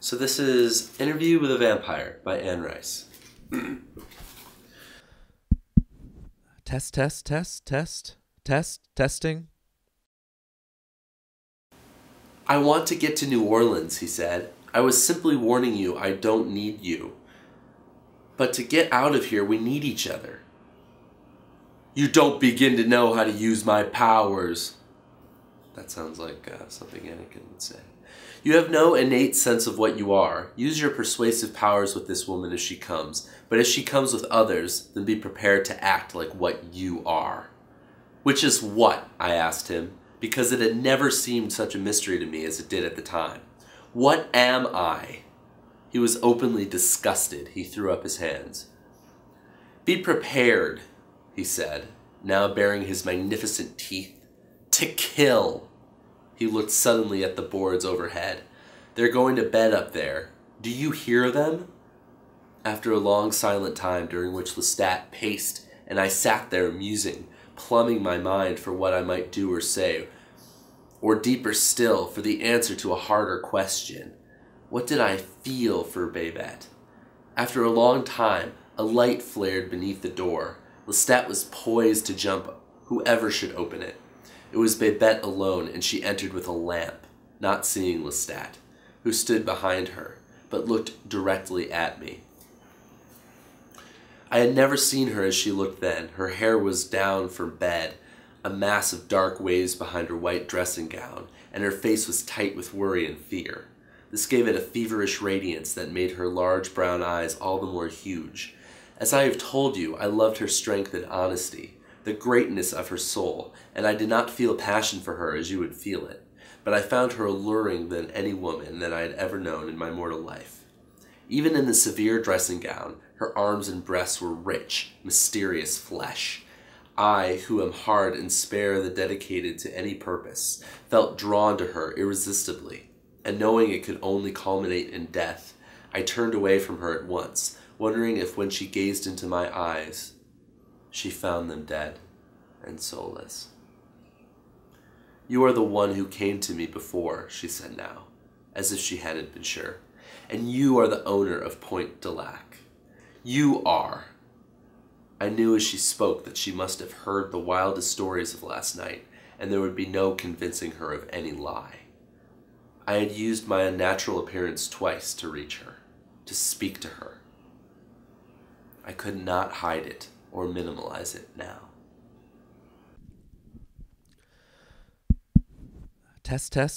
So this is Interview with a Vampire by Anne Rice. Testing. I want to get to New Orleans, he said. I was simply warning you I don't need you. But to get out of here, we need each other. You don't begin to know how to use my powers. That sounds like something Anakin would say. You have no innate sense of what you are. Use your persuasive powers with this woman as she comes. But as she comes with others, then be prepared to act like what you are. Which is what? I asked him, because it had never seemed such a mystery to me as it did at the time. What am I? He was openly disgusted. He threw up his hands. Be prepared, he said, now baring his magnificent teeth, to kill. He looked suddenly at the boards overhead. They're going to bed up there. Do you hear them? After a long silent time during which Lestat paced and I sat there musing, plumbing my mind for what I might do or say, or deeper still, for the answer to a harder question. What did I feel for Babette? After a long time, a light flared beneath the door. Lestat was poised to jump whoever should open it. It was Babette alone, and she entered with a lamp, not seeing Lestat, who stood behind her, but looked directly at me. I had never seen her as she looked then. Her hair was down from bed, a mass of dark waves behind her white dressing gown, and her face was tight with worry and fear. This gave it a feverish radiance that made her large brown eyes all the more huge. As I have told you, I loved her strength and honesty, the greatness of her soul, and I did not feel passion for her as you would feel it, but I found her alluring than any woman that I had ever known in my mortal life. Even in the severe dressing gown, her arms and breasts were rich, mysterious flesh. I, who am hard and spare the dedicated to any purpose, felt drawn to her irresistibly, and knowing it could only culminate in death, I turned away from her at once, wondering if when she gazed into my eyes, she found them dead and soulless. You are the one who came to me before, she said now, as if she hadn't been sure, and you are the owner of Pointe de Lac. You are. I knew as she spoke that she must have heard the wildest stories of last night, and there would be no convincing her of any lie. I had used my unnatural appearance twice to reach her, to speak to her. I could not hide it or minimalize it now. Testing.